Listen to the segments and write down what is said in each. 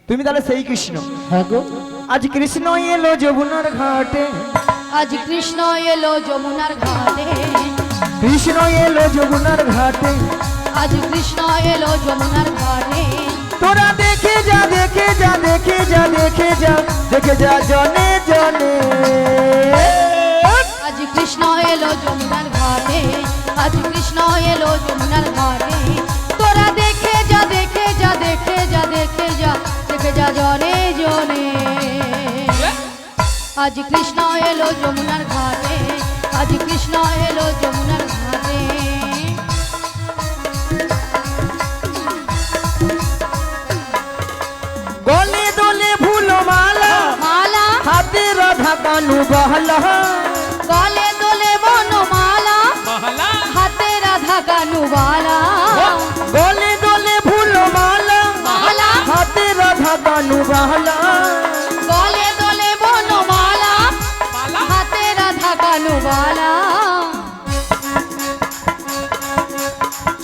তুমি তাহলে সেই কৃষ্ণ? হ্যাঁ গো। আজ কৃষ্ণ এলো যমুনার ঘাটে, আজ কৃষ্ণ এলো যমুনার ঘাটে, কৃষ্ণ এলো যমুনার ঘাটে, আজ কৃষ্ণ এলো যমুনার ঘাটে। তোরা দেখে যা দেখে যা দেখে যা দেখে যা দেখে যা জনে জনে। আজ কৃষ্ণ এলো যমুনার ঘাটে, আজ কৃষ্ণ এলো যমুনার ঘাটে। তোরা দেখে যা দেখে যা দেখে যা দেখে যা দেখে যা জনে জনে। আজ কৃষ্ণ এলো যমুনার ঘাটে, আজ কৃষ্ণ এলো যমুনার ঘাটে। গলে দোলে ফুল মালা, মালা হাতে রাধা কানু বহলা, গলে দোলে বনমালা, হাতে রাধা কানুবালা। গলে দোলে ফুল মালা, মালা হাতে রাধা কানু বহলা। গলে দোলে বনমালা, হাতে রাধা কানুবালা।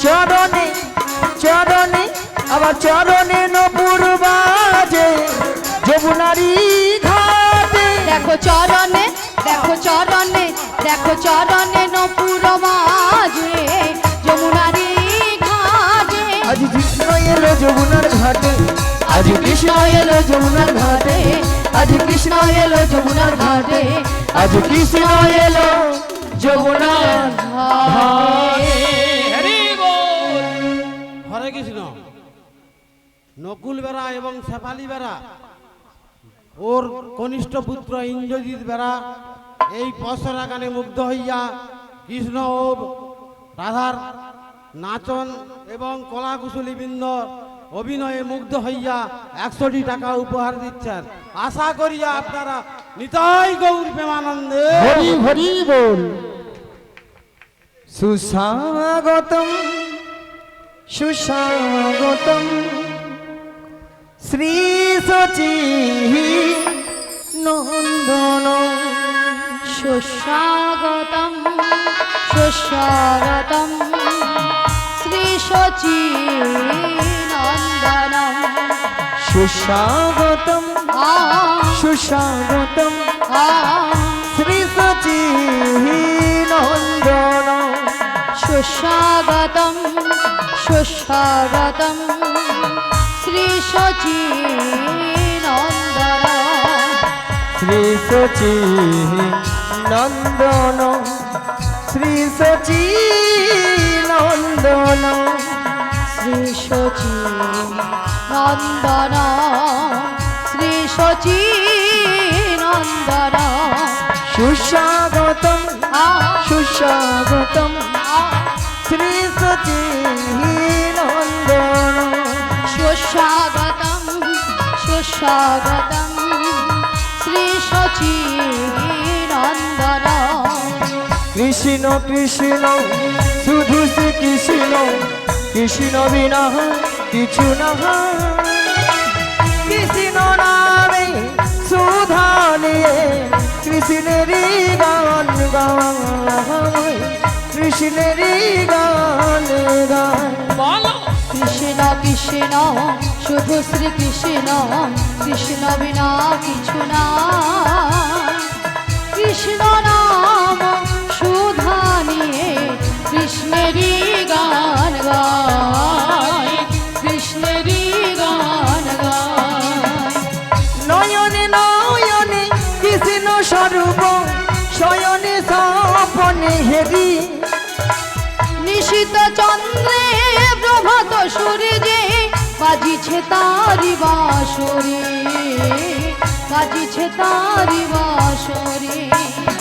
চরণে চরণে আবার চরণে নপুর বাজে যমুনারি ঘাটে। দেখো চরণে, দেখো চরণে, দেখো চরণে নপুর বাজে যমুনারি ঘাটে। আজ কৃষ্ণ এলো যমুনার ঘাটে, আজ কৃষ্ণ এলো যমুনার ঘাটে, আজ কৃষ্ণ এলো যমুনার ঘাটে, আজ কৃষ্ণ এলো যমুনার ঘাটে। হরে কৃষ্ণ। নকুল বেরা এবং শেফালি বেরা ওর কনিষ্ঠ পুত্র ইন্দ্রজিৎ বেরা এই পসরা গানে মুগ্ধ হইয়া কৃষ্ণ ও রাধার নাচন এবং কলাকুশলী বৃন্দ অভিনয়ে মুগ্ধ হইয়া 100টি টাকা উপহার দিচ্ছেন। আশা করিয়া আপনারা নিতাই গৌর প্রেমানন্দে হরি হরি বল। সুস্বাগতম সুস্বাগতম শ্রী সচি নন্দন। সুস্বাগতম সুস্বাগতম শ্রী শচী নন্দনম। সুস্বাগতম সুস্বাগতম শ্রী সচি নন্দন। সুস্বাগতম সুস্বাগতম শ্রী শচী নন্দনম। শ্রী সচি নন্দন, শ্রী সচি নন্দন, শ্রী শচী নন্দন, শ্রী শচী নন্দন। সুস্বাগতম সুস্বাগতম শ্রী সচি নন্দন। সুস্বাগতম সুস্বাগতম শ্রী শচী নন্দন। কৃষ্ণ কৃষ্ণ শুধু শ্রী কৃষ্ণ, কৃষ্ণ বিনা কিছু না। কৃষ্ণ নামে সুধা নিয়ে কৃষ্ণেরই গান গায়, কৃষ্ণেরই গান গায়। কৃষ্ণ কৃষ্ণ শুধু শ্রী কৃষ্ণ, কৃষ্ণ বিনা কিছু না। কৃষ্ণ নাম সুধা নিয়ে কৃষ্ণেরই গান গায়, কৃষ্ণেরই গান গায়। নয়নে নয়নে কৃষ্ণ স্বরূপ, শয়নে স্বপনে হেরি। নিশীত চন্দ্রে প্রভাত সূর্যে বাজিছে তারি বাঁশরি, বাজিছে তারি বাঁশরি।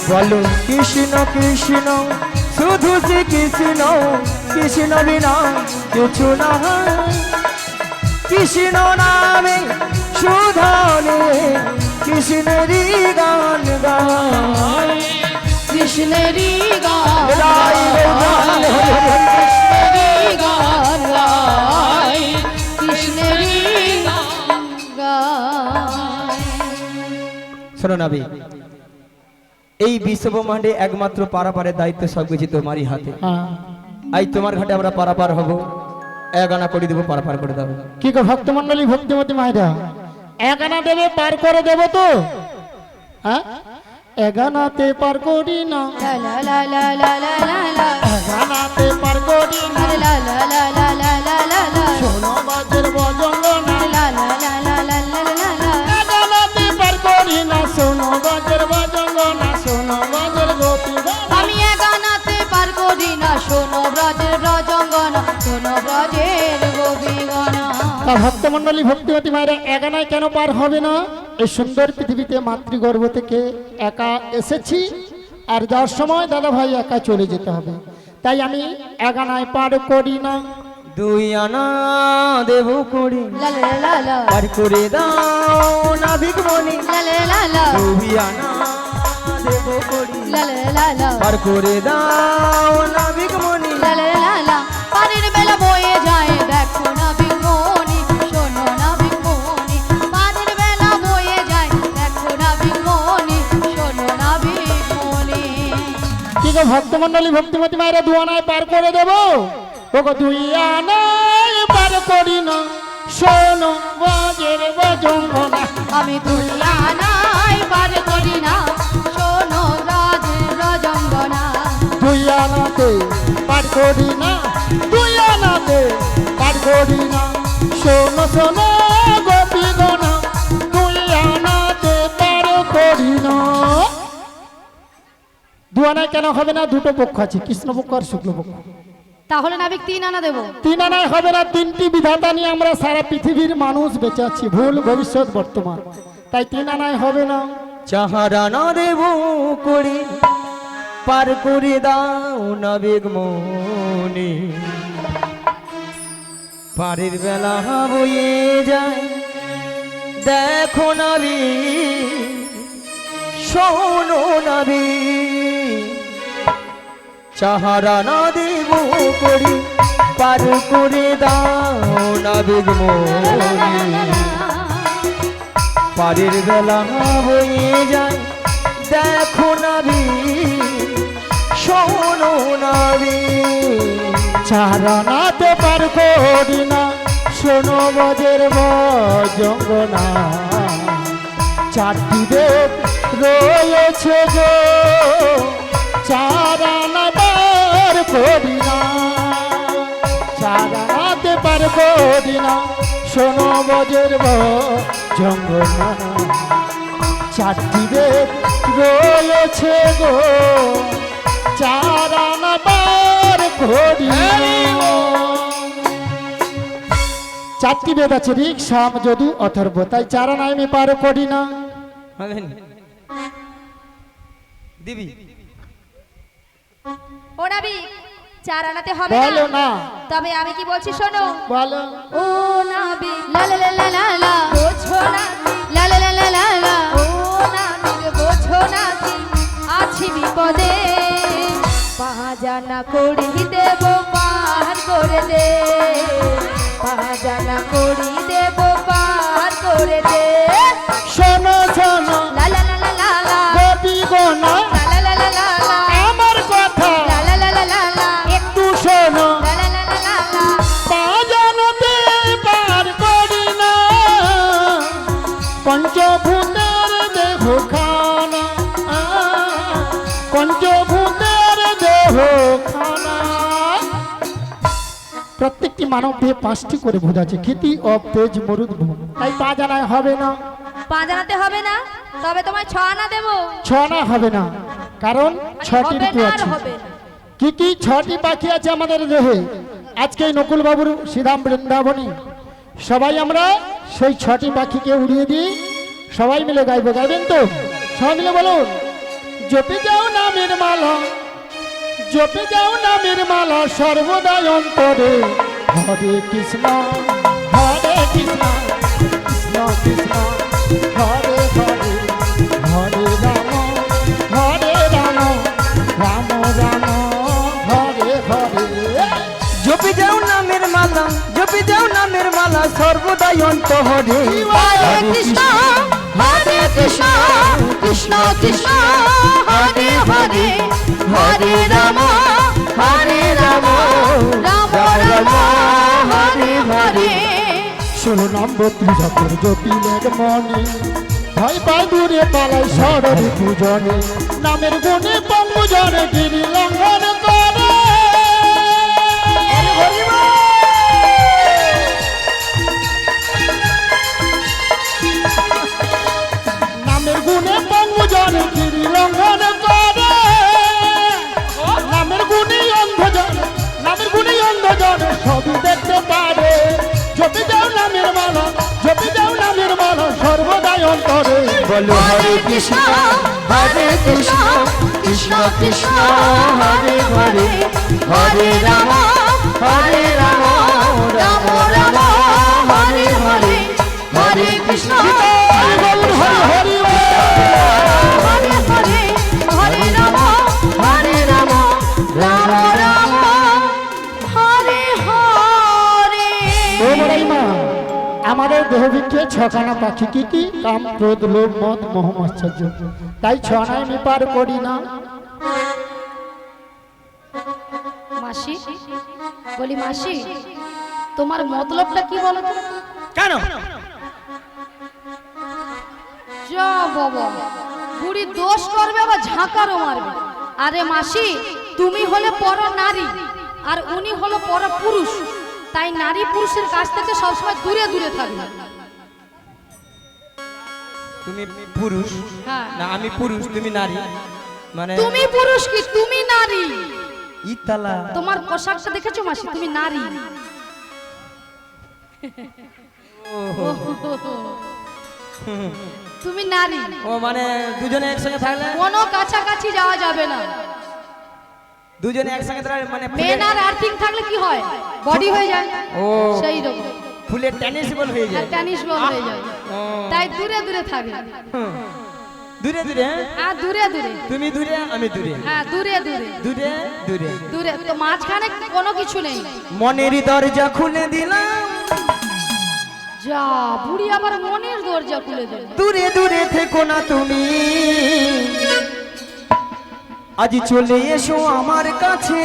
বলো কৃষ্ণ কৃষ্ণ শুধু শ্রী কৃষ্ণ, কৃষ্ণ বিনা কিছু না। কৃষ্ণ নামে সুধা নিয়ে কৃষ্ণেরই গান গায়, কৃষ্ণেরই গান রাই গান কৃষ্ণেরই গান গায়, কৃষ্ণেরই গান গায়। শোনো নাবি, এই বিশ্বব্রহ্মাণ্ডে একমাত্র পারাপারের দায়িত্ব সবকিছু তোমারই হাতে। আজ তোমার ঘাটে আমরা পারাপার হব, এক আনা করে দেবো, পার করে দেবো। কি গো ভক্তমন্ডলী ভক্তিমতী মায়েরা, এক আনা দেবে পার করে দেবো তো? হ্যাঁ, এক আনাতে পার করি না, লা লা লা লা লা লা লা লা, এক আনাতে পার করি না, লা লা লা লা লা লা লা লা, শোনো বাজের বজঙ্গ না, লা লা লা লা লা লা লা লা, এক আনাতে পার করি না, শোনো বাজের বজঙ্গ না, শোনো বাজের গোপী গান। আমি এক আনাতে পার করি না, শোনো ব্রজের ব্রজঙ্গনা, শোনো ব্রজের গোপীগণা। তা ভক্তমন্ডলী ভক্তিমতী মায়েরা, এক আনায় কেন পার হবে না? এই সুন্দর পৃথিবীতে মাতৃগর্ভ থেকে একা এসেছি, আর যাওয়ার সময় দাদা ভাই একা চলে যেতে হবে, তাই আমি এক আনায় পার করি না। দুই আনা দেবো করে, লা লা লা লা, পার করে দাও নাবিক মনি। লা লা লা লা, দুই আনা দেবো করে, লা লা লা লা, পার করে দাও নাবিক মনি। লা লা লা লা, পানির বেলা বয়ে যায় দেখো না বিমনি, শোনো না বিমনি, পানির বেলা বয়ে যায় দেখো না বিমনি, শোনো না বিমনি। কি গো ভক্তমন্ডলী ভক্তিমতী মায়েরা, দু আনায় পার করে দেবো? ওগো দুই আনায় পার করি না, শোনো বাজের বজঙ্গ না। আমি দুই আনায় পার করি না, শোনো ব্রজের ব্রজঙ্গনা। দুই আনাতে পার করি না, দুই আনাতে পার করি না, শোনো শোনো গোপী গণা, দুই আনাতে পার করি না। দু আনায় কেন হবে না? দুটো পক্ষ আছে, কৃষ্ণপক্ষ আর শুক্লপক্ষ। তাহলে নাবিক তিন আনা দেবো। তিন আনায় হবে না, তিনটি বিধাতা নিয়ে আমরা সারা পৃথিবীর মানুষ বেঁচে আছি, ভুল ভবিষ্যৎ বর্তমান, তাই তিন আনায় হবে না। চাহার আনা দেবো করে, পার করে দাও নাবিক মনি। পারের বেলা বয়ে যায় দেখো নাবি, শোনো নাবি। চাহারা না দেব করি, পার করে দাও নাবিক মনি। পারের বেলা বয়ে যায় দেখো নাবি, শোনো নাবি। চারণাতে পার করি না, শোনো বজের বজঙ্গ না। চারটি বেদ রয়েছে গো, চারণা পার করি না, চারণাতে পার করি না, শোনো বজের বজঙ্গ না। চারটি বেদ রয়েছে গো, চারণা পার করি না। চারটি বেদ আছে, ঋক সাম যদু অথর্ব, তাই চারণায় আমি পার করি না। দিবি ও নাবিক, চার আনাতে হবে বলো না, না, তবে আমি কি বলছি শোনো। বলো। ও নাবিক, লা লা লা লা লা লা, বোঝো না, লা লা লা লা লা লা, ও নাবিক বোঝো না কি আছি বিপদে, পাহাজানা করি দেব পার করে দে, পাহাজানা করি দেব পার করে দে। শোনো শোনো লা লা লা লা লা লা, গোপী গণা, লা লা লা লা লা লা, আমার কথা লা লা লা লা লা লা, একটু শোনো। লা লা লা লা লা লা, পাজানতে পার করি না, পঞ্চভূতের দেহ খানা, পঞ্চভূতের দেহ খানা। প্রত্যেকটি মানব দেহে 5টি করে ভূত আছে, ক্ষিতি অপ তেজ মরুদ ভূম, তাই পা জানায় হবে না। পাঁচ আনাতে হবে না, তবে তোমায় ছ আনা দেবো। ছ না হবে না, কারণ 6টি হবে ঋতু না আর আছে। হবে না। কি কি 6টি পাখি আছে আমাদের দেহে? আজকে নকুল বাবুর শ্রীধাম বৃন্দাবনী সবাই আমরা সেই 6টি পাখিকে উড়িয়ে দিই, সবাই মিলে গাইবো। গাইবেন তো? সবাই মিলে বলুন। জপে যাও নামের মালা, জপে যাও নামের মালা সর্বদাই অন্তরে, হরে কৃষ্ণ হরে কৃষ্ণ কৃষ্ণ কৃষ্ণ হরে হরে, হরে রাম হরে রাম রাম রাম হরে হরে। জপি যাও নামের মালা, জপি যাও নামের মালা সর্বদাই অন্তরে। হরে কৃষ্ণ হরে কৃষ্ণ কৃষ্ণ কৃষ্ণ হরে হরে, হরে রাম রাম রাম রাম হরে হরে ষোলো নম্বর ত্রিশাপুর জটিলের মনে ভয় পায় দূরে পালাই সররি পূজনে নামের গুণে পঙ্গুজনে গিরি লঙ্ঘন করে নামের গুণে পঙ্গুজনে গিরি লঙ্ঘন করে নামের গুণে অন্ধজন সবই দেখতে পারে জপে যাও নামের মালা জপে যাও নামের মালা সর্বদাই অন্তরে বলো হরে কৃষ্ণ কৃষ্ণ কৃষ্ণ হরে হরে হরে রাম রাম রাম হরে হরে হরে কৃষ্ণ হরি বল, হরি হরি বল। হরে হরে হরে রাম হরে রাম রাম রাম হরে হরে ও বড়াই মা আমাদের দেহবিক্ষে ছখানা পাখি কি কি কাম ক্রোধ লোভ মদ মোহ মাশ্চর্য তাই ছনায় আমি পার করি না মাসি বলি মাসি তোমার মতলবটা কি বলো তো? কেন যা বাবা বুড়ি দোষ করবে আবার ঝাঁকারও মারবে আরে মাসি তুমি হলে পর নারী আর উনি হলো পর পুরুষ তাই নারী পুরুষের কাছ থেকে সবসময় দূরে দূরে থাকবে তুমি পুরুষ হ্যাঁ না আমি পুরুষ তুমি নারী মানে তুমি পুরুষ কি তুমি নারী ইতালা তোমার পোশাকটা দেখেছো মাসি তুমি নারী তুমি নারী ও মানে দুজনে একসঙ্গে থাকলে কোনো কাছাকাছি যাওয়া যাবে না দুজনে একসঙ্গে থাকলে মানে মেন আর আর্থিং থাকলে কি হয় বডি হয়ে যায় ও সেই রকম ফুলের টেনিস বল হয়ে যায় টেনিস বল হয়ে যায় ও, তাই দূরে দূরে থাকে হুম। দূরে দূরে হ্যাঁ? হ্যাঁ দূরে দূরে তুমি দূরে আমি দূরে হ্যাঁ দূরে দূরে দূরে দূরে দূরে তো মাঝখানে কোনো কিছু নেই মনের দরজা খুলে দিলাম যা বুড়ি আবার মনের দরজা খুলে দেবে দূরে দূরে থেকো না তুমি আজ চলে এসো আমার কাছে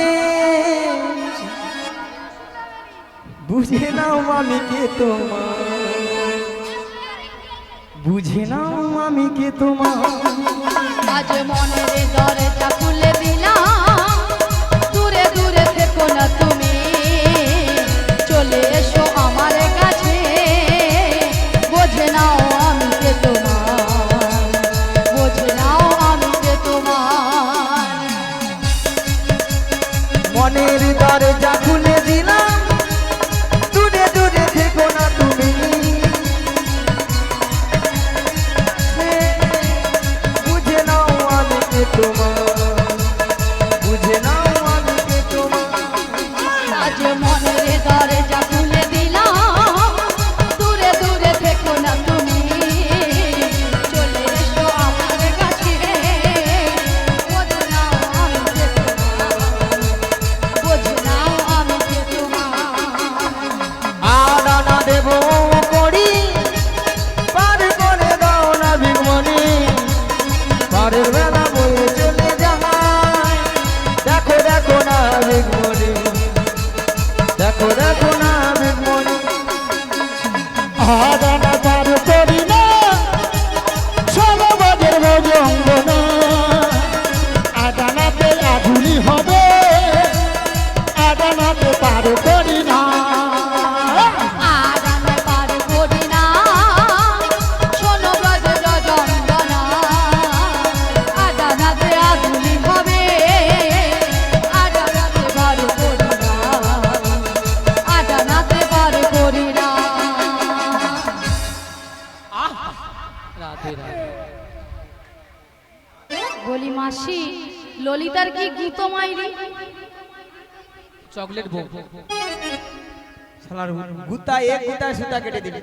বুঝে নাও আমি কে তোমার বুঝে নাও আমি কে তোমার আজ মনের দরজা খুলে দিলাম দূরে দূরে থেকো না তুমি চলে এসো আমার কাছে বোঝে নাও আমি কে তোমার বোঝে নাও আমি কে তোমার মনের দরজা খুলে দিলাম দূরে দূরে থেকো না তুমি বুঝে নাও আমি কে তোমার বুঝে নাও আমি কে তোমার আজ মনের দরজা খুলে দিলাম দূরে দূরে থেকো না তুমি চলে এসো আমার কাছে বোঝো নাও আমি কে তোমার বোঝো নাও আমি কে তোমার আদানা দেব করি পার করে দাও না ভিগমণি পারের বেলা বয়ে চলে যায় দেখো দেখো না ভিগমণি দেখো দেখো না ভিগমণি আদানা পার করি না সমাজের ভোজঙ্গ না আদানাতে আধুলি হবে আদানাতে পার করি না আর আমি পার করি না শোনো ব্রজ যজঙ্গনা আদানাতে আধুলি হবে আদানাতে পার করি না আদানাতে পার করি না বলি মাসি ললিতার কি গুতো মাইরি চকলেট বউ শালার গুতা এক গুতা সুতা কেটে দিবি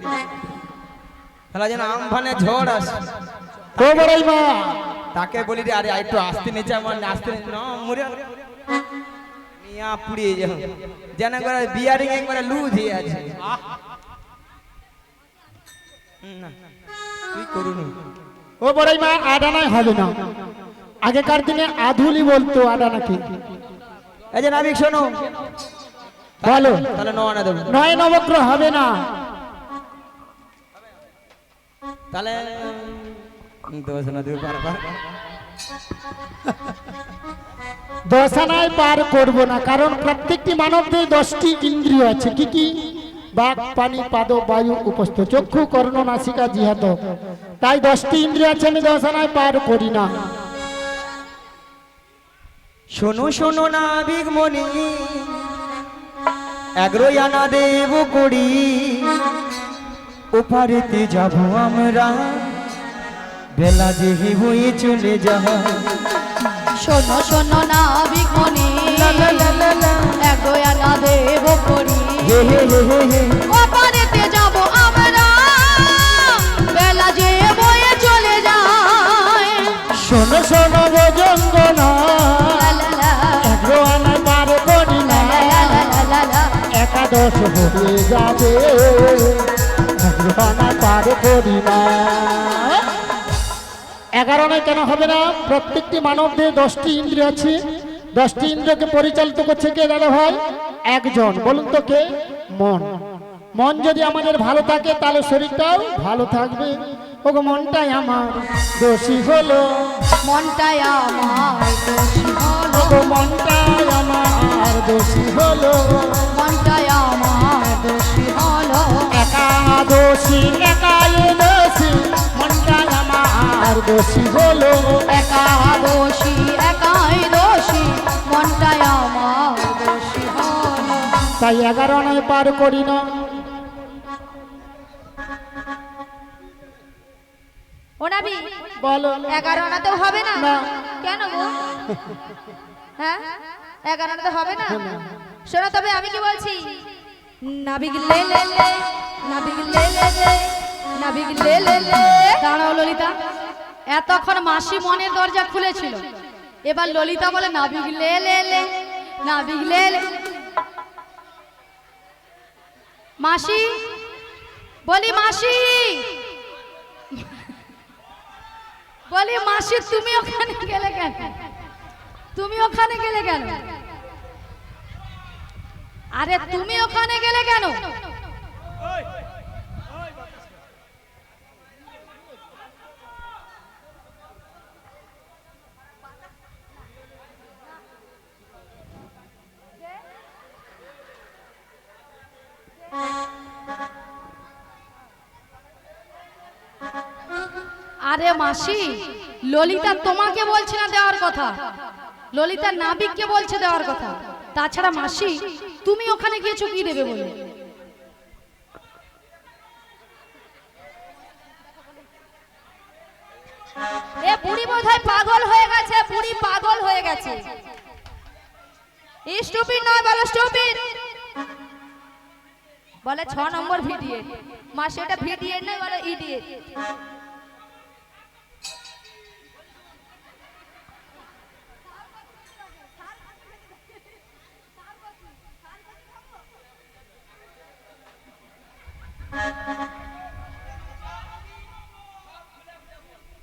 শালা যেন আমফানে ঝড় আসে ও বড়াই মা তাকে বলি রে আরে একটু আসতে নিচে আমার আসতে না মরে মিয়া পুড়িয়ে যাও যেন করে বিয়ারিং একবারে লুজ হয়ে আছে না তুই করুন ও বড়াই মা আদানায় হবে না আগেকার দিনে আধুলি বলতো আদানাকে এই যে নাবিক শোনো বলো তাহলে 9 আনা দেবো। 9 নবগ্রহ হবে না, তাহলে 10 আনা দেবো বারবার। 10 আনায় পার করব না, কারণ প্রত্যেকটি মানবদের 10টি ইন্দ্রিয় আছে। কি কি? বাক, পানি, পাদ, বায়ু, উপস্থ, চক্ষু, কর্ণ, নাসিকা, জিহ্ব। তাই 10টি ইন্দ্রিয় আছে, আমি 10 আনায় পার করি না। শোনো শোনো নাবিক মনি, 11 আনা দেব করি, ওপারেতে যাব আমরা, বেলা যে হয়ে চলে যায়। শোনো শোনো নাবিক মনি, এগো আনা দেব করি, হে হে হে হে হে। ওপারেতে যাব আমরা, বেলা যে বয়ে চলে যায়। শোনো শোনো ভোজঙ্গনা, লা লা লা, 11 আনায় পার করি না, লা লা লা লা লা লা। একাদশ হয়ে যাবে, 11 আনায় পার করি না। 11 আনায় কেন হবে না? প্রত্যেকটি মানবদের 10টি ইন্দ্রিয় আছে। 10টি ইন্দ্রিয়কে পরিচালিত করছে কে দাদা ভাই? একজন। বলুন তো কে? মন। মন যদি আমাদের ভালো থাকে তাহলে শরীরটাও ভালো থাকবে। ওগো মনটাই আমার দোষী হলো, মনটাই আমার দোষী হলো, ওগো মনটাই আমার দোষী হলো, মনটাই আমার দোষী হলো। একাদশী একাই দোষী, মনটাই আমার দোষী হলো। একাদশী একাই দোষী, মনটাই আমার দোষী হলো। তাই 11 আনায় পার করি না। ও নাবি বলো 11 আনাতেও হবে না? না। কেন গো? হ্যাঁ 11 আনাতে হবে না? শোনো তবে আমি কি বলছি, নাবিক লে লে লে, নাবিক লে লে লে, নাবিক লে লে লে। দাঁড়াও ললিতা, এতক্ষণ মাসি মনের দরজা খুলেছিল, এবার ললিতা বলে নাবিক লে লে লে, নাবিক লে লে। মাসি বলি, মাসি বলি, মাসি তুমি ওখানে গেলে কেন? তুমি ওখানে গেলে কেন? আরে তুমি ওখানে গেলে কেন? আরে মাসি, ললিতা তোমাকে বলছে না দেওয়ার কথা, ললিতা নাবিককে বলছে দেওয়ার কথা। তাছাড়া মাসি তুমি ওখানে গিয়েছো কি দেবে বলে? এ বুড়ি বোধহয় পাগল হয়ে গেছে, বুড়ি পাগল হয়ে গেছে। স্টুপিড নয়, বলো স্টুপিড। বলে 6 নম্বর ভিডিএ, মাসি এটা ভিডিএ নয়, বলে ইডিয়েট।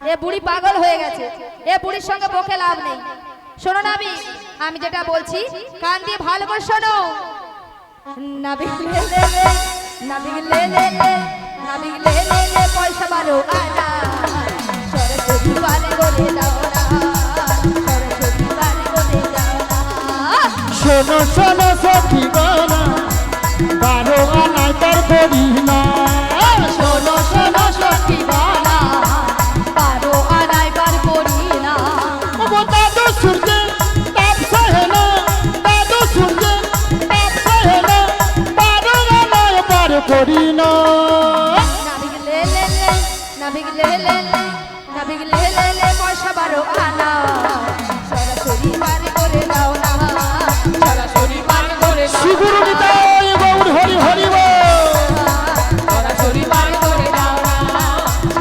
এ বুড়ি পাগল হয়ে গেছে, এ বুড়ির সঙ্গে বকে লাভ নেই। শোনো না, আমি যেটা বলছি কান দিয়ে ভালো করে শোনো। নাবিক লে লে লে, নাবিক লে লে লে, নাবিক লে লে লে, পয়সা বারো আনা, সরস্বতী বারে করে দাও না, সরস্বতী বারে করে দাও না। শোনো শোনো সখী বানা, 12 আনায় পার করি না। শোনো শোনো সখী বানা, 12 আনায় পার করি না। ওগো দাদু সূর্যে তাপ সহে না, দাদু সূর্যে তাপ সহে না, 12 আনায় পার করি না। নাবিক লে লে লে, নাবিক লে লে লে, নাবিক লে লে লে, পয়সা বারো আনা, সরাসরি বার করে দাও না, সরাসরি বার করে দাও না, শিগুরু নিতাই গৌর হরি হরি বল। সরাসরি বার করে দাও না,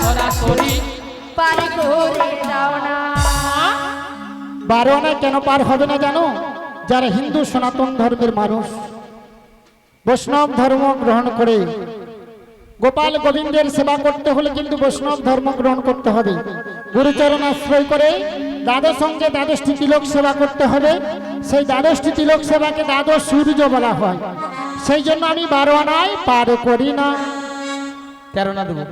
সরাসরি বার করে দাও না। 12 আনায় কেন পার হবে না জানো? যারা হিন্দু সনাতন ধর্মের মানুষ, বৈষ্ণব ধর্ম গ্রহণ করে, গোপাল গোবিন্দের সেবা করতে হলে কিন্তু বৈষ্ণব ধর্ম গ্রহণ করতে হবে। গুরুচরণ আশ্রয় করে দ্বাদশ সঙ্গে 12টি তিলক সেবা করতে হবে। সেই 12টি তিলক সেবাকে দ্বাদশ সূর্য বলা হয়। সেই জন্য আমি 12 আনায় পার করি না। 13 না দেবো?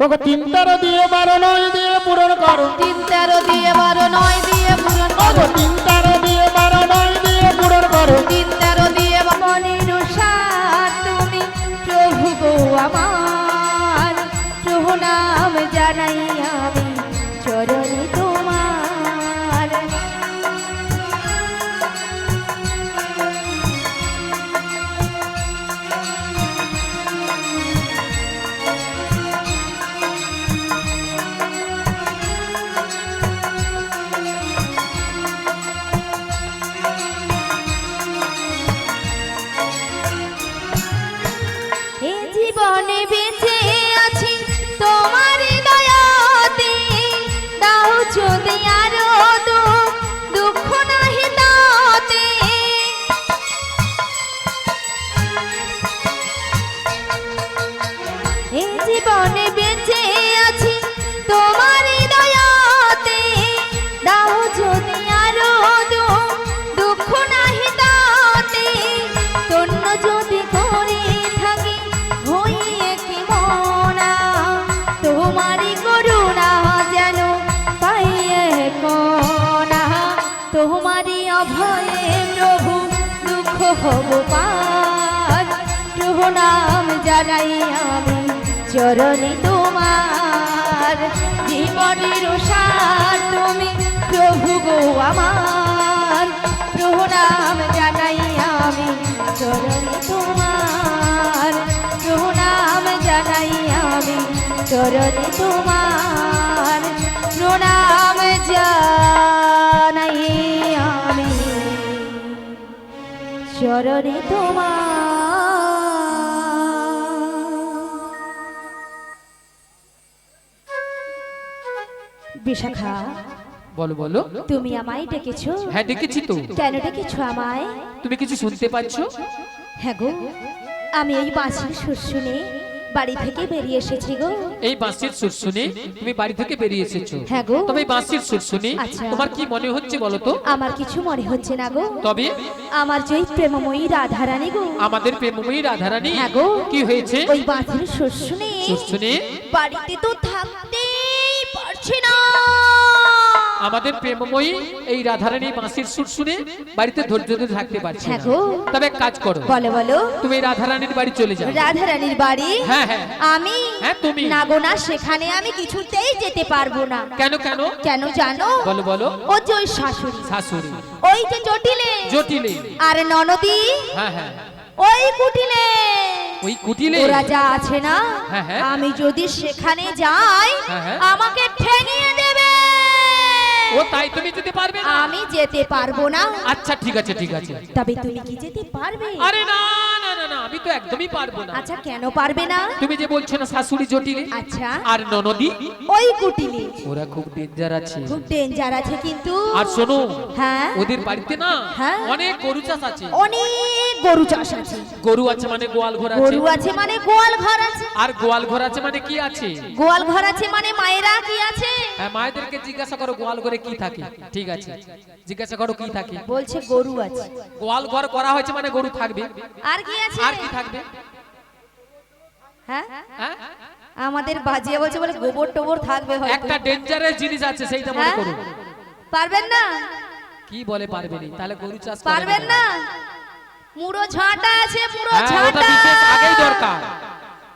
ওগো 3 13 দিয়ে 12 9 দিয়ে পূরণ করো। 3 13 দিয়ে 12 9 দিয়ে পূরণ ওগো করো। 3 13 দিয়ে 12 9 দিয়ে পূরণ করো। 3 13 দিয়ে মনির সাথ তুমি প্রভু গো আমার, প্রভু নাম জানাই আমি চরণে তোমার। এ জীবনে বেঁচে আছি তোমার দয়াতে, দাও যদি আরো দুঃখ নাহি তাতে। এ জীবনে বেঁচে আছি তোমার দয়াতে, দাও যদি আরো দুঃখ নাহি তাতে। তন্য যদি করে থাকি হইয়ে কি মনা, তোমারই করুণা যেন পাইয়ে কোনা। তোমারই অভয়ে প্রভু দুঃখ হব পার, প্রভু নাম জানাই আমি চরণে তোমার। জীবনের সার তুমি প্রভু গো আমার, প্রভু নাম জানাই আমি চরণে তোমার, প্রভু নাম জানাই আমি চরণে তোমার, প্রণাম জানাই আমি চরণে তোমার। বিশাখা, বলো বলো। তুমি আমায় ডেকেছো? হ্যাঁ ডেকেছি তো। কেন ডেকেছো আমায়? তুমি কিছু শুনতে পাচ্ছ? হ্যাঁ গো, আমি এই বাঁশির সুর শুনে বাড়ি থেকে বেরিয়ে এসেছি গো। এই বাঁশির সুর শুনে তুমি বাড়ি থেকে বেরিয়ে এসেছো? হ্যাঁ গো। তবে এই বাঁশির সুর শুনে আচ্ছা। তোমার কি মনে হচ্ছে বলো তো? আমার কিছু মনে হচ্ছে না গো। তবে আমার যে প্রেমময়ী রাধারানী গো, আমাদের প্রেমময়ী রাধারানী হ্যাঁ গো। কি হয়েছে? ওই বাঁশির সুর শুনে সুর শুনে বাড়িতে তো থাকতেই পারছি না। আমাদের প্রেমময়ী এই রাধারানী বাঁশির সুর শুনে বাড়িতে ধৈর্য ধরে থাকতে পারছে হ্যাঁ না। গো। তবে এক কাজ করো, বলো বলো। তুমি এই রাধারানীর বাড়ি চলে যাও। রাধারানীর বাড়ি? হ্যাঁ হ্যাঁ। আমি? হ্যাঁ তুমি। না গো না, সেখানে আমি কিছুতেই যেতে পারবো না। কেন কেন? কেন জানো? বলো বলো। ও যে ওই শাশুড়ি, শাশুড়ি, ওই যে জটিলে, জটিলে, আর ননদি হ্যাঁ হ্যাঁ, ওই কুটিলে, ওই কুটিলে ওরা যা আছে না, হ্যাঁ, হ্যাঁ। আমি যদি সেখানে যাই হ্যাঁ, হ্যাঁ। আমাকে ঠেঙিয়ে দেবে। ও তাই তুমি যেতে পারবে না? আমি যেতে পারবো না। আচ্ছা ঠিক আছে ঠিক আছে। তবে তুমি কি যেতে পারবে? আরে না না না না, আমি তো একদমই পারবো না। আচ্ছা কেন পারবে না? তুমি যে বলছো না শাশুড়ি জটিলে আচ্ছা, আর ননদি, ওই কুটিলে ওরা খুব ডেঞ্জার আছে। খুব ডেঞ্জার আছে কিন্তু। আর শোনো, হ্যাঁ, ওদের বাড়িতে না হ্যাঁ। অনেক গরু চাষ আছে। অনেক গরু চাষ আছে। গরু আছে মানে গোয়াল ঘর আছে। গরু আছে মানে গোয়াল ঘর আছে। আর গোয়াল ঘর আছে মানে কি আছে? গোয়াল ঘর আছে মানে মায়েরা কি আছে? হ্যাঁ, মায়েদেরকে জিজ্ঞাসা করো গোয়াল ঘরে কি থাকে। ঠিক আছে, জিজ্ঞাসা করো কি থাকে। বলছে গরু আছে। গোয়াল ঘর করা হয়েছে মানে গরু থাকবে। আর কি আছে? আর কি থাকবে? হ্যাঁ, হ্যাঁ, আমাদের বাজিয়ে বলছে বলে গোবর টোবর থাকবে হয়তো। একটা ডেঞ্জারের জিনিস আছে, সেইটা মনে হ্যাঁ? করো। পারবেন না? কি বলে পারবেনি? তাহলে গরু চাষ করে পারবেন না? মুড়ো ঝাঁটা আছে, মুড়ো হ্যাঁ, ওটা ঝাঁটা। বিশেষ আগেই দরকার।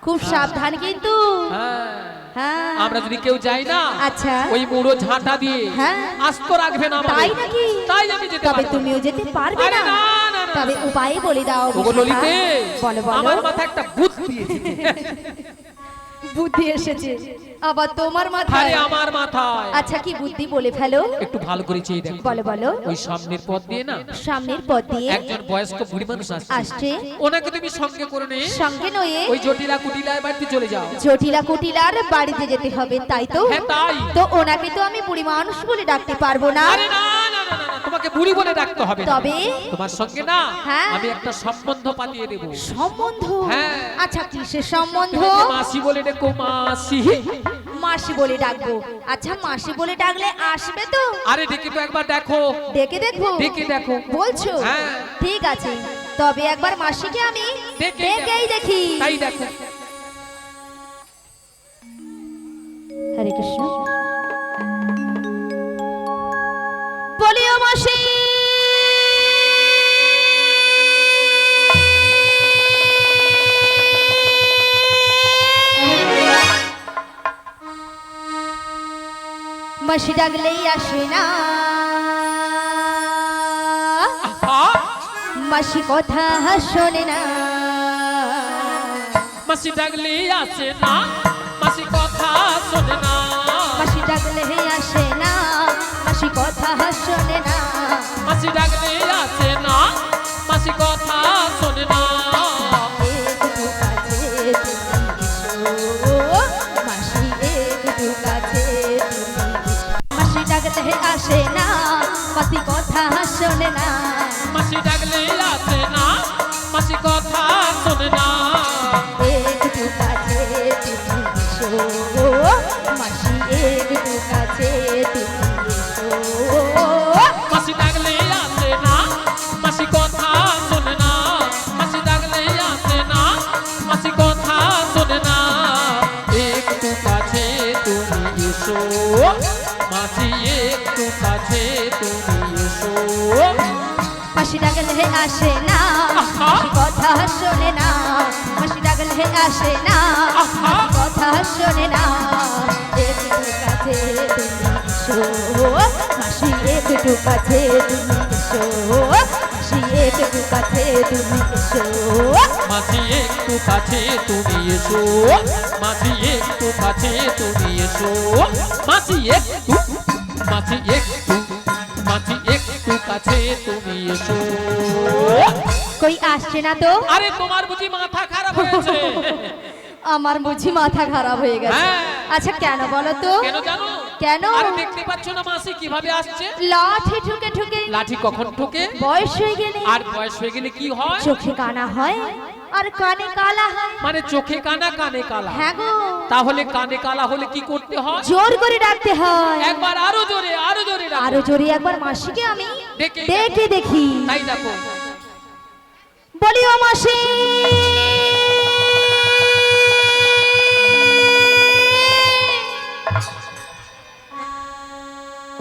খুব সাবধান কিন্তু। হ্যাঁ, হ্যাঁ, আমরা যদি কেউ যাই না, আচ্ছা। ওই মুড়ো ঝাঁটা দিয়ে হ্যাঁ। আস্ত রাখবে না আমাদের। তাই নাকি? তাই আমি যেতে তবে পারবো না। তুমিও যেতে পারবে আরে না। না, না, না, তবে না। উপায় বলে দাও ওগো বিশাখা। ললিতে, বলো বলো। আমার মাথায় একটা বুদ্ধি এসেছে। বুদ্ধি এসেছে আবার তোমার আরে মাথায়? আমার মাথায়। আচ্ছা কি বুদ্ধি বলে ফেলো। একটু ভালো করে চেয়ে দেখো। বলো বলো। ওই সামনের পথ দিয়ে না সামনের পথ দিয়ে একজন বয়স্ক বুড়ি মানুষ আসছে। আসছে। ওনাকে তুমি সঙ্গে করে নিয়ে সঙ্গে নয়ে ওই জটিলা কুটিলায় বাড়িতে চলে যাও। জটিলা কুটিলার বাড়িতে যেতে হবে, তাই তো? হ্যাঁ তাই। তো ওনাকে তো আমি বুড়ি মানুষ বলে ডাকতে পারবো না। আরে না না না না, তোমাকে বুড়ি বলে ডাকতে হবে না। তবে? তোমার সঙ্গে না হ্যাঁ। আমি একটা সম্বন্ধ পাতিয়ে দেব। সম্বন্ধ? হ্যাঁ। আচ্ছা কিসের সম্বন্ধ? তুমি মাসি বলে ডেকো, মাসি। মাসি বলে ডাকবো। আচ্ছা মাসি বলে ডাকলে আসবে তো? আরে ডেকে তো একবার দেখো। ডেকে দেখবো? ডেকে দেখো। বলছো? হ্যাঁ। ঠিক আছে তবে একবার মাসিকে আমি দেখেই দেখি। তাই দেখো। হরে কৃষ্ণ। বলিও মাসি মাসি ডাকলেই আসে না, মাসি কথা শোনে না, মাসি ডাকলে আসে না, মাসি কথা শোনে না, মাসি ডাকলে আসে না, মাসি কথা শোনে না, মাসি ডাকলে আসে না, মাসি কথা শোনে না। একটু কাছে তুমি এসো, মাসি একটু কাছে তুমি এসো। মাসি ডাকলে আসে না, মাসি কথা শোনে না, মাসি ডাকলে আসে না, মাসি কথা শোনে না। একটু কাছে তুমি এসো, মাসি একটু কাছে তুমি এসো। মাসি ডাকলে আসে না, মাসি কথা শোনে না, মাসি ডাকলে আসে না, মাসি কথা শোনে না। একটু কাছে তুমি এসো, মাসি একটু কাছে তুমি এসো। মাসি ডাকলে আসে না, মাসি কথা শোনে না, মাসি ডাকলে আসে না, মাসি কথা শোনে না। একটু কাছে তুমি এসো, মাসি একটু কাছে তুমি এসো, মাসি একটু কাছে তুমি এসো। মাসি একটু কাছে তুমি এসো, মাসি একটু কাছে তুমি এসো, মাসি একটু, মাসি একটু, মাসি একটু কাছে তুমি এসো। কই আসছে না তো? আরে তোমার বুঝি মাথা খারাপ হয়েছে? আমার বুঝি মাথা খারাপ হয়ে গেছে। হ্যাঁ। আচ্ছা কেন বলো তো? কেন জানো? কেন? আরে দেখতে পাচ্ছ না মাসি কিভাবে আসছে? লাঠি ঠুকে ঠুকে। লাঠি কখন ঠোকে? বয়স হয়ে গেলে। আর বয়স হয়ে গেলে কি হয়? চোখে কানা হয় আর কানে কালা হয়। মানে চোখে কানা কানে কালা। হ্যাঁ গো। তাহলে কানে কালা হলে কি করতে হয়? জোর করে ডাকতে হয়। একবার আরো জোরে, আরো জোরে ডাকো। আরো জোরে একবার মাসিকে আমি ডেকে- ডেকে দেখি। তাই দেখো। বলি ও মাসি,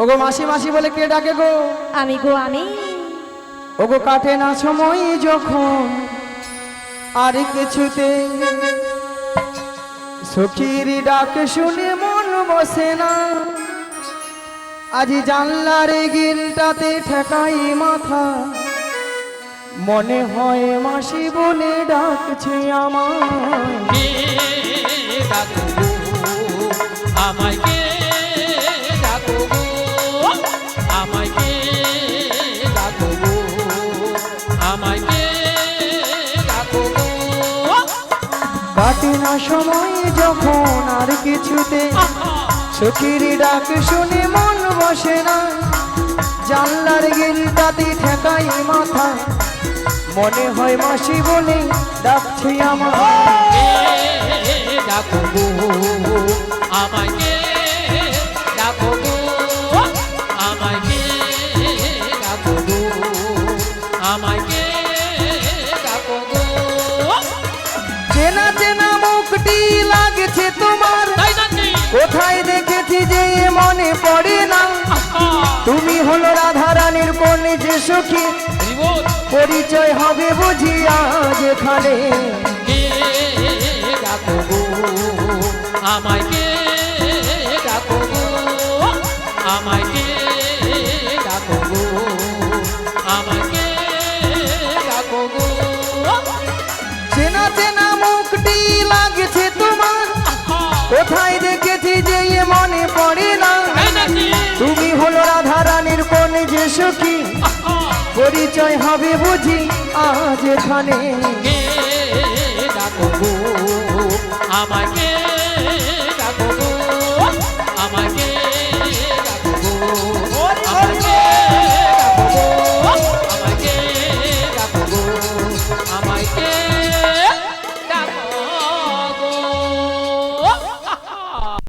ওগো মাসি মাসি বলে কে ডাকে গো? আমি গো আমি। ওগো কাটে না সময় যখন আর কিছুতে, সখীর ডাক শুনে মন বসে না, আজি জানলার গিলটাতে ঠেকাই মাথা, মনে হয় মাসি বলে ডাকছে আমায়। কে ডাকো গো, আমায় কে ডাকো গো, আমায় কে ডাকো গো, আমায় কে ডাকো গো। কাটে না সময় যখন আর কিছুতে, সখীর ডাক শুনে মন বসে না, জানলার গিলটাতে ঠেকাই মাথা, মনে হয় মাসি বলে ডাকছে আমায়। কে ডাকো গো, আমায় কে ডাকো গো, আমায় কে ডাকো গো, আমায় কে ডাকো গো। চেনা চেনা মুখটি লাগছে তোমার, তাই নাকি? কোথায় দেখেছি যে মনে পড়ে না, তুমি হলো রাধা রানীর কোন যে সখী, জীবন পরিচয় হবে বুঝি আজ এখানে। কে ডাকো গো, আমায় কে ডাকো গো, আমায় কে ডাকো গো, আমায় কে ডাকো গো। চেনা চেনা মুখটি লাগছে তোমার, কোথায় দেখেছি যে মনে পড়ে না, তাই নাকি? তুমি হলো রাধা রানীর কোন যে সখী, পরিচয় হবে বুঝি আজ এখানে। কে ডাকো গো, আমায় কে